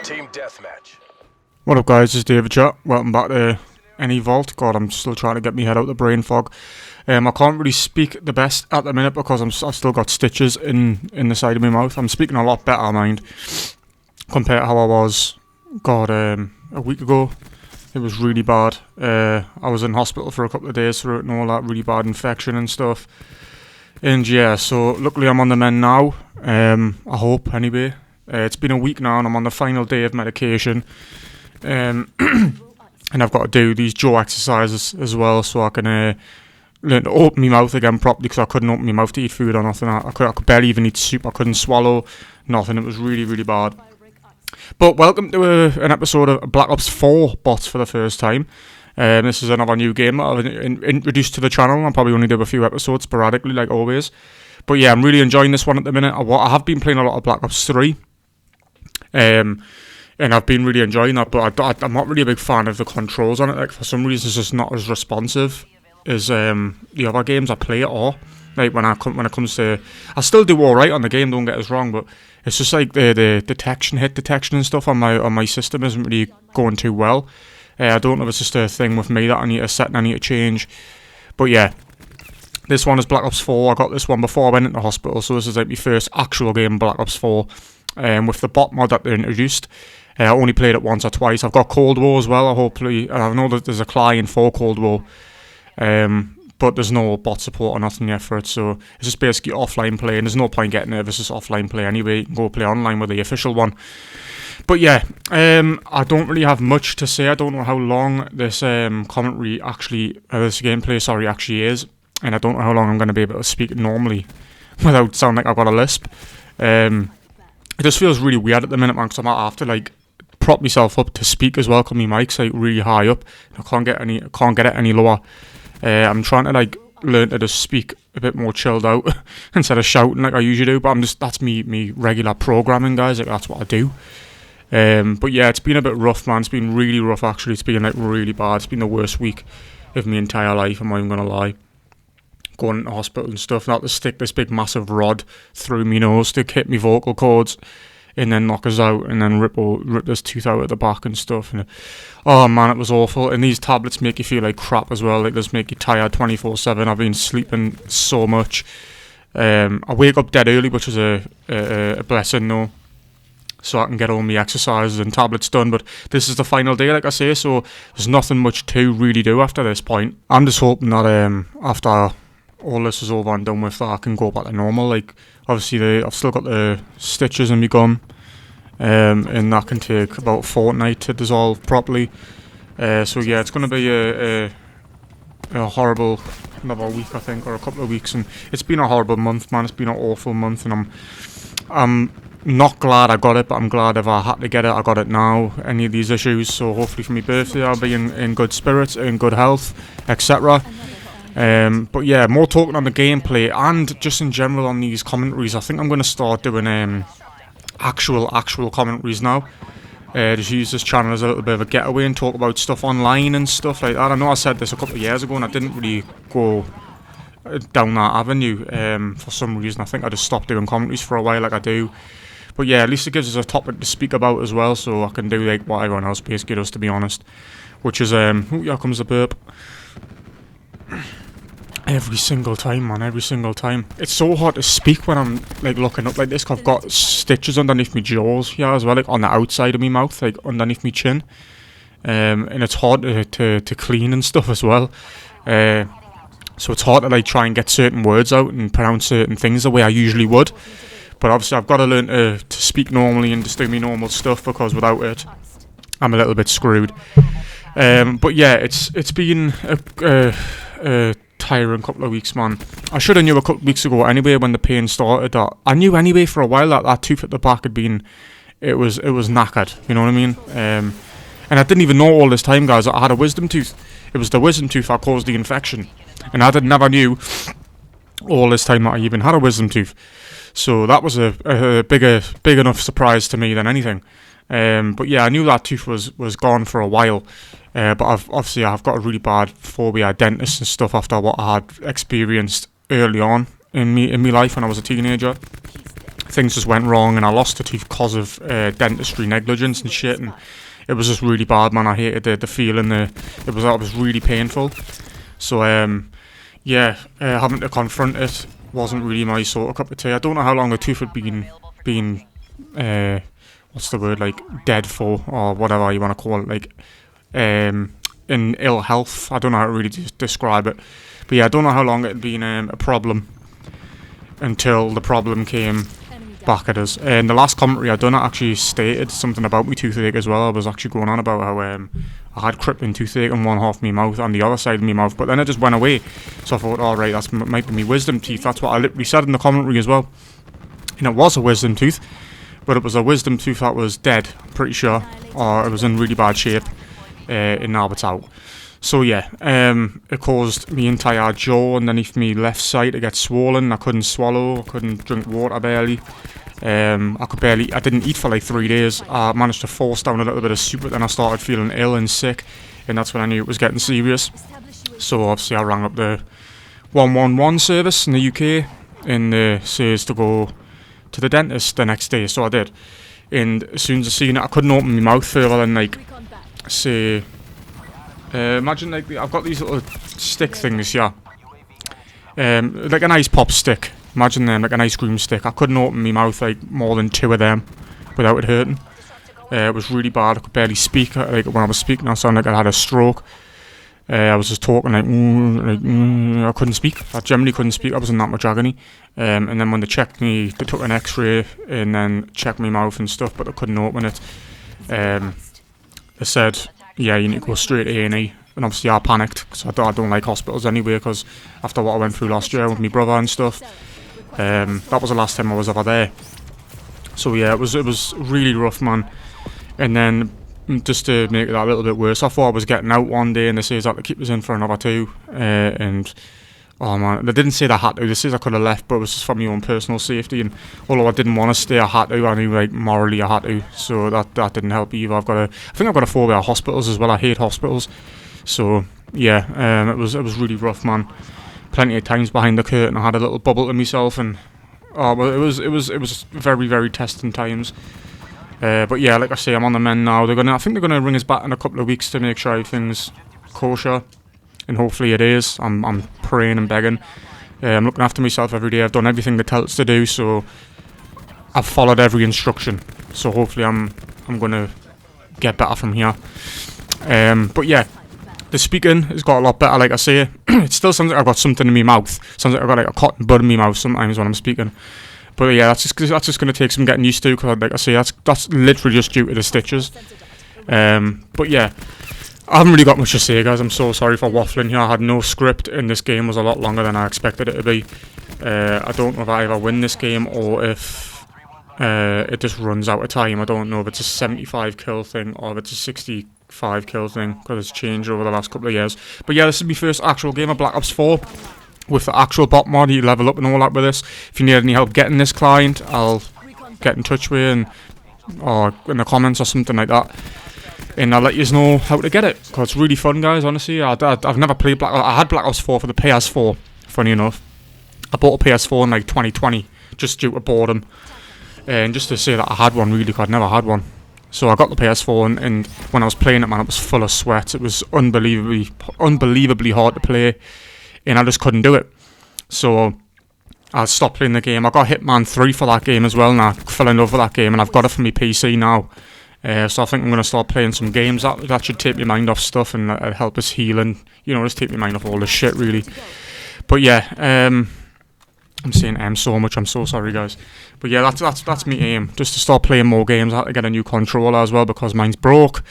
Team deathmatch. What up guys, this is David Chat. Welcome back to NEVault. God, I'm still trying to get my head out of the brain fog. I can't really speak the best at the minute because I've still got stitches in the side of my mouth. I'm speaking a lot better, mind, compared to how I was, a week ago. It was really bad. I was in hospital for a couple of days for it and all that, really bad infection and stuff. And yeah, so luckily I'm on the mend now. I hope, anyway. It's been a week now and I'm on the final day of medication. And I've got to do these jaw exercises as well so I can learn to open my mouth again properly, because I couldn't open my mouth to eat food or nothing. I could barely even eat soup. I couldn't swallow nothing. It was really, really bad. But welcome to an episode of Black Ops 4 bots for the first time. This is another new game that I've introduced to the channel. I'll probably only do a few episodes sporadically, like always. But yeah, I'm really enjoying this one at the minute. I have been playing a lot of Black Ops 3. And I've been really enjoying that, but I'm not really a big fan of the controls on it. Like, for some reason, it's just not as responsive as the other games I play it are. Like, when it comes to, I still do all right on the game. Don't get us wrong, but it's just like the hit detection and stuff on my system isn't really going too well. I don't know if it's just a thing with me that I need to set and I need to change. But yeah, this one is Black Ops 4. I got this one before I went into hospital, so this is like my first actual game, Black Ops 4, with the bot mod that they introduced. I only played it once or twice. I've got Cold War as well. I know that there's a client for Cold War, but there's no bot support or nothing yet for it. So it's just basically offline play, and there's no point getting nervous. It's offline play anyway. You can go play online with the official one. But yeah, I don't really have much to say. I don't know how long this commentary this gameplay actually is, and I don't know how long I'm going to be able to speak normally without sounding like I've got a lisp. It just feels really weird at the minute, man, because I might have to like prop myself up to speak as well, because my mic's like really high up. I can't get it any lower. I'm trying to like learn to just speak a bit more chilled out instead of shouting like I usually do. But that's me regular programming, guys. Like, that's what I do. But yeah, it's been a bit rough, man. It's been really rough, actually. It's been like really bad. It's been the worst week of my entire life. I'm not even gonna lie. Going into hospital and stuff, not to stick this big massive rod through my nose to hit my vocal cords and then knock us out and then rip this tooth out at the back and stuff. And oh man, it was awful. And these tablets make you feel like crap as well. Like, they just make you tired 24/7. I've been sleeping so much. I wake up dead early, which is a blessing, though, so I can get all my exercises and tablets done. But this is the final day, like I say, so there's nothing much to really do after this point. I'm just hoping that after all this is over and done with, that I can go back to normal. Like, obviously I've still got the stitches in my gum, and that can take about a fortnight to dissolve properly. So yeah, it's going to be a horrible another week, I think, or a couple of weeks. And it's been a horrible month, man. It's been an awful month, and I'm not glad I got it, but I'm glad if I had to get it, I got it now, any of these issues. So hopefully for my birthday I'll be in good spirits, in good health, etc. But yeah, more talking on the gameplay and just in general on these commentaries. I think I'm going to start doing actual commentaries now. Just use this channel as a little bit of a getaway and talk about stuff online and stuff like that. I know I said this a couple of years ago and I didn't really go down that avenue for some reason. I think I just stopped doing commentaries for a while like I do. But yeah, at least it gives us a topic to speak about as well, so I can do like what everyone else basically does, to be honest. Which is, here comes the burp. Every single time, man, every single time. It's so hard to speak when I'm like looking up like this, cause I've got stitches underneath my jaws here as well, like on the outside of my mouth, like underneath my chin. And it's hard to clean and stuff as well. So it's hard to like try and get certain words out and pronounce certain things the way I usually would. But obviously I've got to learn to speak normally and just do my normal stuff, because without it, I'm a little bit screwed. But yeah, it's been a tiring couple of weeks, man. I should have knew a couple of weeks ago anyway, when the pain started, that I knew anyway for a while that tooth at the back had been, it was knackered, you know what I mean? And I didn't even know all this time, guys, that I had a wisdom tooth. It was the wisdom tooth that caused the infection, and I never knew all this time that I even had a wisdom tooth. So that was a big enough surprise to me than anything. But yeah, I knew that tooth was gone for a while. But I've got a really bad phobia of dentists and stuff after what I had experienced early on in me life when I was a teenager. things just went wrong and I lost a tooth because of dentistry negligence and shit, and it was just really bad, man. I hated the feeling. It was really painful. So yeah, having to confront it wasn't really my sort of cup of tea. I don't know how long the tooth had been what's the word, like dead for, or whatever you want to call it, like in ill health. I don't know how to really describe it, but yeah, I don't know how long it had been a problem until the problem came back at us. And the last commentary I done, it actually stated something about my toothache as well. I was actually going on about how I had crippling toothache in one half of my mouth and the other side of my mouth, but then it just went away. So I thought, alright, that's might be my wisdom teeth. That's what I literally said in the commentary as well. And it was a wisdom tooth, but it was a wisdom tooth that was dead, I'm pretty sure, or it was in really bad shape, and now it's out. So yeah, it caused my entire jaw underneath my left side to get swollen. I couldn't swallow, I couldn't drink water barely. I didn't eat for like 3 days. I managed to force down a little bit of soup, but then I started feeling ill and sick, and that's when I knew it was getting serious. So obviously I rang up the 111 service in the UK, and they says to go to the dentist the next day, so I did. And as soon as I seen it, I couldn't open my mouth further than like, say, imagine like I've got these little stick things, yeah, like an ice pop stick. Imagine them, like an ice cream stick. I couldn't open my mouth like more than 2 of them without it hurting. It was really bad. I could barely speak. Like when I was speaking, I sounded like I had a stroke. I was just talking like, I couldn't speak. I generally couldn't speak. I was in that much agony. And then when they checked me, they took an X-ray and then checked my mouth and stuff, but they couldn't open it. They said, yeah, you need to go straight to A&E. And obviously I panicked because I don't like hospitals anyway, because after what I went through last year with my brother and stuff, that was the last time I was ever there. So yeah, it was really rough, man. And then just to make it a little bit worse, I thought I was getting out one day and they says I had to keep us in for another 2. And oh man, they didn't say I had to. They says I could have left, but it was just for my own personal safety. And although I didn't want to stay, I had to. I knew like morally I had to. So that didn't help either. I think I've got a phobia of hospitals as well. I hate hospitals. So yeah, it was really rough, man. Plenty of times behind the curtain I had a little bubble to myself, and it was very, very testing times. But yeah, like I say, I'm on the mend now. I think they're gonna ring us back in a couple of weeks to make sure everything's kosher, and hopefully it is. I'm praying and begging. I'm looking after myself every day. I've done everything they tell us to do, so I've followed every instruction. So hopefully I'm gonna get better from here. But yeah, the speaking has got a lot better, like I say. It still sounds like I've got something in my mouth. Sounds like I've got like a cotton bud in my mouth sometimes when I'm speaking. But yeah, that's just going to take some getting used to, because like I say, that's literally just due to the stitches. But yeah, I haven't really got much to say, guys. I'm so sorry for waffling here. I had no script, and this game was a lot longer than I expected it to be. I don't know if I ever win this game or if it just runs out of time. I don't know if it's a 75 kill thing or if it's a 65 kill thing, because it's changed over the last couple of years. But yeah, this is my first actual game of Black Ops 4 with the actual bot mod. You level up and all that with this. If you need any help getting this client, I'll get in touch with you, or in the comments or something like that, and I'll let you know how to get it, because it's really fun, guys. Honestly, I've never played I had Black Ops 4 for the PS4, funny enough. I bought a PS4 in like 2020 just due to boredom, and just to say that I had one, really, because I'd never had one. So I got the PS4, and when I was playing it, man, it was full of sweat. It was unbelievably hard to play, and I just couldn't do it. So I stopped playing the game. I got Hitman 3 for that game as well, and I fell in love with that game, and I've got it for my PC now. So I think I'm going to start playing some games that should take my mind off stuff and help us heal, and just take my mind off all this shit, really. But yeah, I'm saying so much. I'm so sorry, guys. But yeah, that's my aim, just to start playing more games. I had to get a new controller as well, because mine's broke.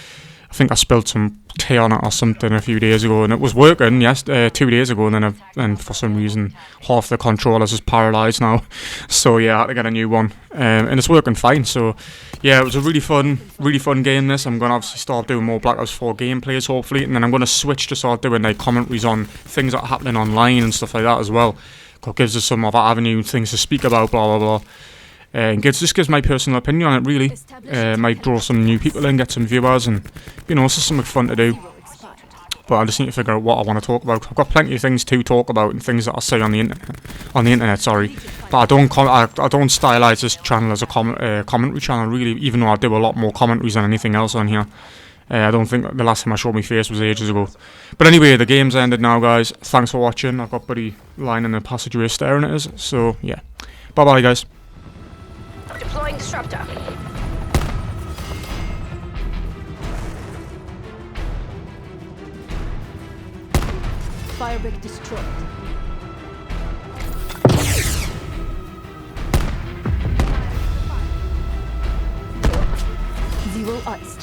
I think I spilled some tea on it or something a few days ago, and it was working 2 days ago, and then for some reason half the controller's is paralysed now. So yeah, I had to get a new one, and it's working fine. So yeah, it was a really fun game, this. I'm going to obviously start doing more Black Ops 4 gameplays, hopefully, and then I'm going to switch to start doing like commentaries on things that are happening online and stuff like that as well. It gives us some other avenue, things to speak about, blah blah blah. And just gives my personal opinion on it, really. Might draw some new people in, get some viewers, and it's just something fun to do. but I just need to figure out what I want to talk about. I've got plenty of things to talk about and things that I see on the internet. Sorry, but I don't stylize this channel as a commentary channel really, even though I do a lot more commentaries than anything else on here. I don't think the last time I showed my face was ages ago. But anyway, the game's ended now, guys. Thanks for watching. I've got Buddy lying in the passageway staring at us. So, yeah. Bye-bye, guys. Deploying disruptor. Firebreak destroyed. Zero ice.